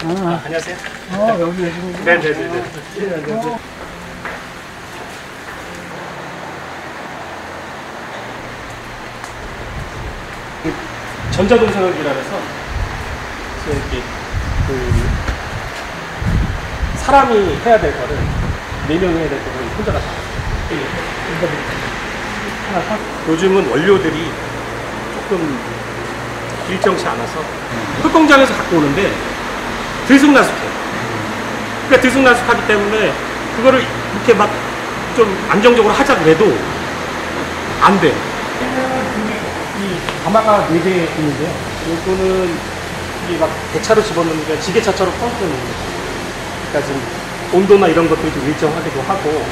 안녕하세요. 여기 계시고. 네네네. 전자동사각이라 해서 이렇게 사람이 해야 될 거를 4명이 해야 될 거를 혼자가 다 요즘은 원료들이 조금 일정치 않아서 흙공장에서 갖고 오는데 들쑥날쑥해요. 그러니까 들쑥날쑥하기 때문에 그거를 이렇게 막 좀 안정적으로 하자 그래도 안 돼. 이 가마가 4개 있는데요. 이거는 이게 막 대차로 집어넣는 지게차처럼 퍼뜨는 거예요. 그러니까 지금 온도나 이런 것들이 좀 일정하기도 하고,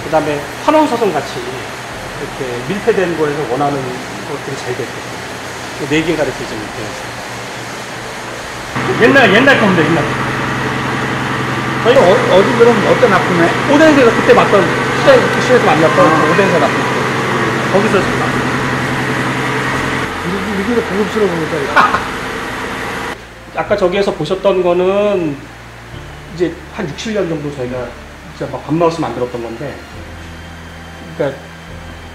그 다음에 환원소송 같이 이렇게 밀폐된 거에서 원하는 것들이 잘 됐고, 4개가 이렇게 좀 되어 있어요. 옛날 겁니다, 옛날. 저희가 어디 그럼 어떤 납품해? 오덴세에서 그때 맞던 시에서 만났던 오덴세 납품. 거기서 지금 이게 고급스러워 보니까. 아까 저기에서 보셨던 거는 이제 한 6, 7년 정도 저희가 진짜 막 밤마우스 만들었던 건데, 그러니까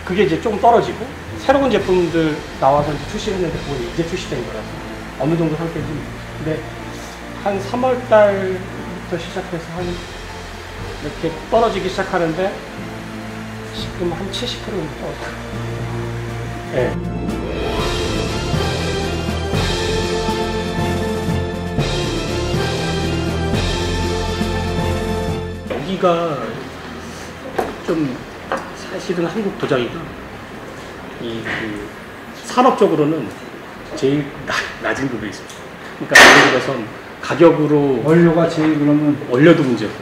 그게 이제 좀 떨어지고 새로운 제품들 나와서 이제 출시했는데 그건 이제 출시된 거라서 어느 정도 상태인지 모르겠어요. 근데 한 3월 달부터 시작해서 한 이렇게 떨어지기 시작하는데 지금 한 70% 정도 떨어져요. 네. 여기가 좀 사실은 한국 도자기가 그 산업적으로는 제일 낮은 급에 있습니다. 그러니까 예를 들어서 가격으로 원료가 제일 그러면 원료도 문제고,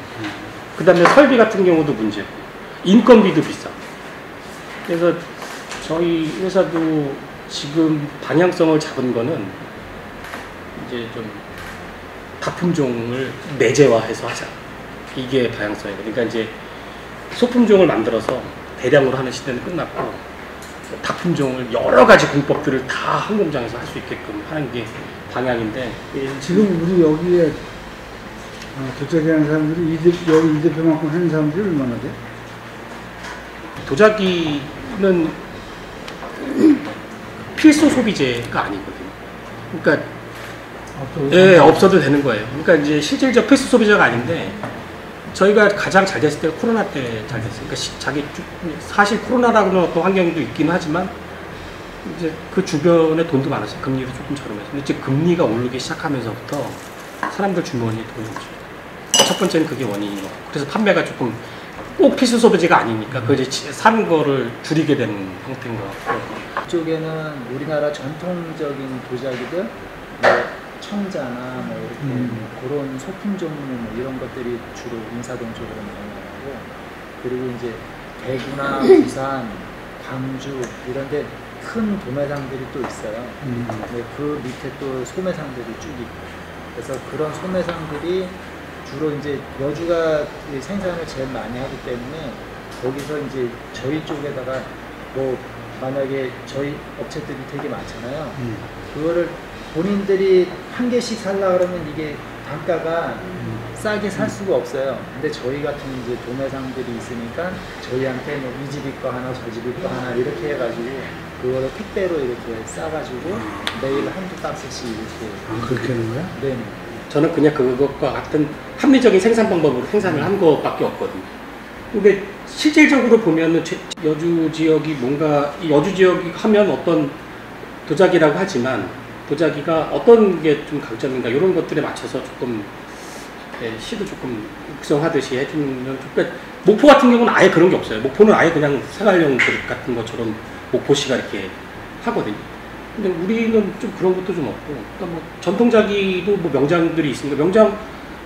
그 다음에 설비 같은 경우도 문제고, 인건비도 비싸. 그래서 저희 회사도 지금 방향성을 잡은 거는 이제 좀 다품종을 내재화해서 하자. 이게 방향성이에요. 그러니까 이제 소품종을 만들어서 대량으로 하는 시대는 끝났고, 다품종을 여러 가지 공법들을 다 한 공장에서 할 수 있게끔 하는 게 방향인데, 지금 우리 여기에 도자기 하는 사람들이 여기 이 대표만큼 하는 사람들이 얼마나 돼? 도자기는 필수 소비재가 아니거든요. 그러니까 없어도 되는 거예요. 그러니까 이제 실질적 필수 소비재가 아닌데, 저희가 가장 잘 됐을 때가 코로나 때 잘 됐어요. 그러니까 사실 코로나라는 어떤 환경도 있긴 하지만 이제 그 주변에 돈도 많았어요. 금리도 조금 저렴해서. 근데 이제 금리가 오르기 시작하면서부터 사람들 주머니에 돈이 없어요. 첫 번째는 그게 원인인 것 같고, 그래서 판매가 조금 꼭 필수 소비재가 아니니까 그 이제 사는 거를 줄이게 되는 형태인 것 같고. 이쪽에는 우리나라 전통적인 도자기들, 뭐 청자나 뭐 이렇게 그런 소품 종류 뭐 이런 것들이 주로 인사동 쪽으로 많이 나가고, 그리고 이제 대구나 부산, 광주 이런데 큰 도매상들이 또 있어요. 근데 그 밑에 또 소매상들이 쭉 있고, 그래서 그런 소매상들이 주로 이제 여주가 생산을 제일 많이 하기 때문에 거기서 이제 저희 쪽에다가 뭐 만약에 저희 업체들이 되게 많잖아요. 그거를 본인들이 한 개씩 살라 그러면 이게 단가가 싸게 살 수가 없어요. 근데 저희 같은 이제 도매상들이 있으니까 저희한테 뭐 이 집이 거 하나 저 집이 거 하나 이렇게 해가지고 그거를 택배로 이렇게 싸가지고 매일 한두 박스씩 이렇게. 그렇게 하는 거야? 네. 저는 그냥 그것과 같은 합리적인 생산 방법으로 생산을 한 것밖에 없거든요. 근데 실질적으로 보면은 여주 지역이 뭔가 여주 지역이 하면 어떤 도자기라고 하지만 도자기가 어떤 게 좀 강점인가 이런 것들에 맞춰서 조금 시도 조금 육성하듯이 해주면. 그러니까 목포 같은 경우는 아예 그런 게 없어요. 목포는 아예 그냥 생활용 그릇 같은 것처럼 목포시가 이렇게 하거든요. 근데 우리는 좀 그런 것도 좀 없고, 그러니까 뭐 전통자기도 뭐 명장들이 있으니까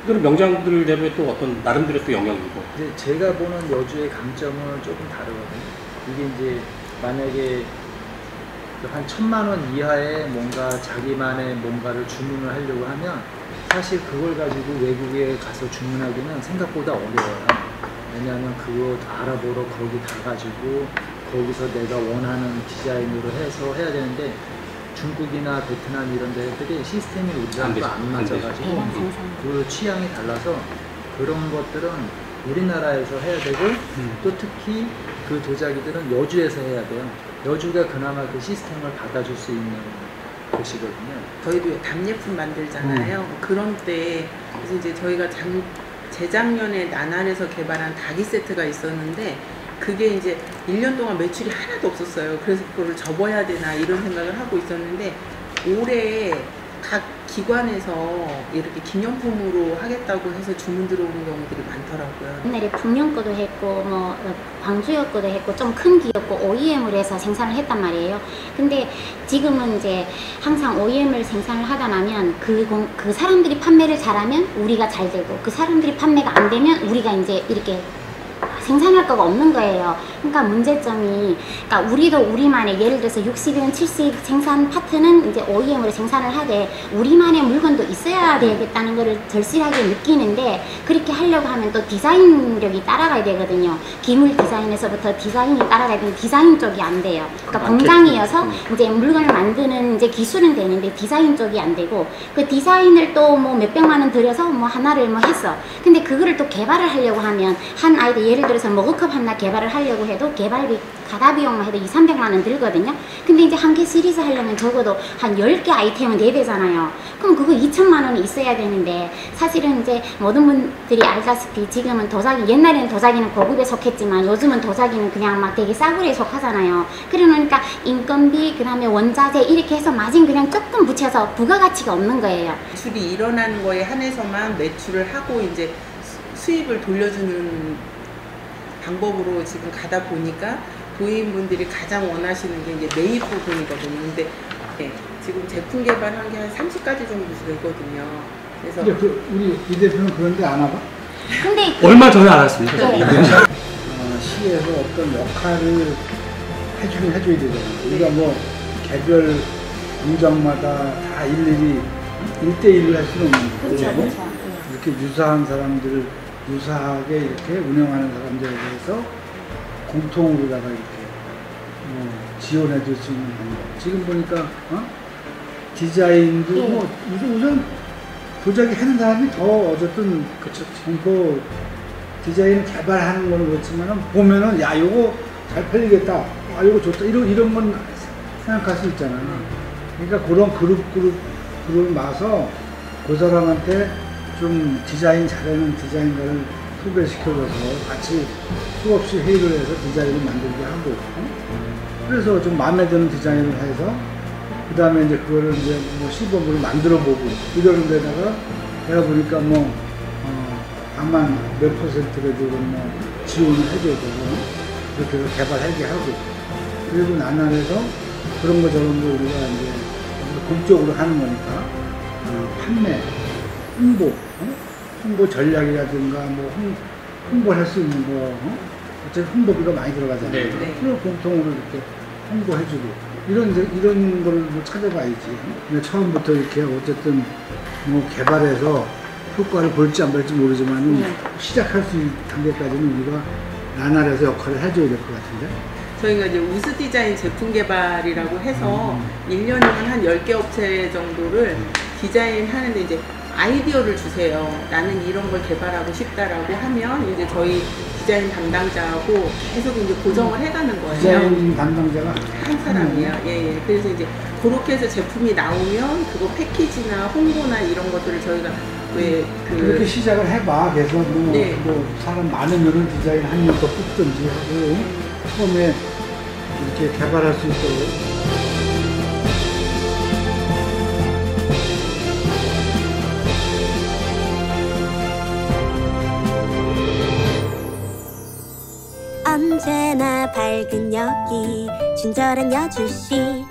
명장들대로의 또 어떤 나름대로 또 영역이고. 이제 제가 보는 여주의 강점은 조금 다르거든요. 이게 이제 만약에 한 1,000만 원 이하의 뭔가 자기만의 뭔가를 주문을 하려고 하면 사실 그걸 가지고 외국에 가서 주문하기는 생각보다 어려워요. 왜냐하면 그거 알아보러 거기 가가지고 거기서 내가 원하는 디자인으로 해서 해야 되는데, 중국이나 베트남 이런 데들이 시스템이 우리랑 안 또 되죠. 안 안 맞아가지고 대량 생산. 그 취향이 달라서 그런 것들은 우리나라에서 해야 되고 또 특히 그 도자기들은 여주에서 해야 돼요. 여주가 그나마 그 시스템을 받아줄 수 있는 곳이거든요. 저희도 답례품 만들잖아요. 그런 때 그래서 이제 저희가 재작년에 나날에서 개발한 닭이 세트가 있었는데 그게 이제 1년 동안 매출이 하나도 없었어요. 그래서 그거를 접어야 되나 이런 생각을 하고 있었는데 올해 각 기관에서 이렇게 기념품으로 하겠다고 해서 주문 들어오는 경우들이 많더라고요. 옛날에 북영 거도 했고 뭐 광주역 거도 했고 좀 큰 기업고 OEM을 해서 생산을 했단 말이에요. 근데 지금은 이제 항상 OEM을 생산을 하다 나면 그 사람들이 판매를 잘하면 우리가 잘 되고 그 사람들이 판매가 안 되면 우리가 이제 이렇게 생산할 거가 없는 거예요. 그러니까 문제점이, 그러니까 우리도 우리만의 예를 들어서 60이든 70 생산 파트는 이제 OEM으로 생산을 하되 우리만의 물건도 있어야 되겠다는 거를 절실하게 느끼는데 그렇게 하려고 하면 또 디자인력이 따라가야 되거든요. 기물 디자인에서부터 디자인이 따라가야 되는데 디자인 쪽이 안 돼요. 그러니까 공장이어서 이제 물건을 만드는 이제 기술은 되는데 디자인 쪽이 안 되고 그 디자인을 또 뭐 몇백만 원 들여서 뭐 하나를 뭐 했어. 근데 그거를 또 개발을 하려고 하면 한 아이들 예를 들어서 머그컵 하나 개발을 하려고 해도 개발비 가다 비용만 해도 200~300만 원 들거든요. 근데 이제 한 개 시리즈 하려면 적어도 한 10개 아이템은 내야 되잖아요. 그럼 그거 2천만 원이 있어야 되는데 사실은 이제 모든 분들이 알다시피 지금은 도자기, 옛날에는 도자기는 고급에 속했지만 요즘은 도자기는 그냥 막 되게 싸구려에 속하잖아요. 그러니까 인건비, 그 다음에 원자재 이렇게 해서 마진 그냥 조금 붙여서 부가가치가 없는 거예요. 매출이 일어나는 거에 한해서만 매출을 하고 이제 수입을 돌려주는 방법으로 지금 가다 보니까 도의인분들이 가장 원하시는 게 이제 매입 부분이거든요. 근데 네, 지금 제품 개발한 게 한 30가지 정도 되거든요. 그래서 근데 우리 이 대표는 그런데 안 와봐? 근데 얼마 전에 알았습니다. 네. 시에서 어떤 역할을 해줘야 되잖아요. 우리가 뭐 개별 공장마다 다 일일이 1대1로 할 수는 없는 거고 그렇죠, 그렇죠. 이렇게 유사한 사람들을 유사하게 이렇게 운영하는 사람들에 대해서 공통으로다가 이렇게 지원해 줄 수 있는 방법. 지금 보니까 디자인도 뭐 우선 도자기 하는 사람이 더 어쨌든 그 디자인 개발하는 건 그렇지만은 보면은 야 요거 잘 팔리겠다, 아 요거 좋다 이런 건 생각할 수 있잖아. 그러니까 그런 그룹을 마서 그 사람한테 좀 디자인 잘하는 디자인가를 소개시켜줘서 같이 수없이 회의를 해서 디자인을 만들게 하고 그래서 좀 마음에 드는 디자인을 해서 그 다음에 이제 그거를 이제 뭐 시범으로 만들어 보고 이러는 데다가 내가 보니까 뭐 다만 몇 %라도 뭐 지원을 해줘야 되고 그렇게 해서 개발하게 하고 그리고 나날에서 그런 거 저런 거 우리가 이제 공적으로 하는 거니까 판매, 홍보 전략이라든가 뭐 홍보할 수 있는 거 어차피 홍보비가 많이 들어가잖아요. 네. 그걸 공통으로 이렇게 홍보해주고 이런 걸 뭐 찾아봐야지. 근데 처음부터 이렇게 어쨌든 뭐 개발해서 효과를 볼지 안 볼지 모르지만 시작할 수 있는 단계까지는 우리가 나날에서 역할을 해줘야 될 것 같은데. 저희가 이제 우수 디자인 제품 개발이라고 해서 1년이면 한 10개 업체 정도를 디자인 하는데 이제 아이디어를 주세요. 나는 이런 걸 개발하고 싶다라고 하면 이제 저희 디자인 담당자하고 계속 이제 고정을 해가는 거예요. 디자인 담당자가 한 사람이에요. 예. 그래서 이제 그렇게 해서 제품이 나오면 그거 패키지나 홍보나 이런 것들을 저희가 그렇게 시작을 해봐. 그래서 네. 뭐 사람 많으면은 디자인 한 명 더 뽑든지 하고 처음에 이렇게 개발할 수 있도록. 언제나 밝은 여기 친절한 여주시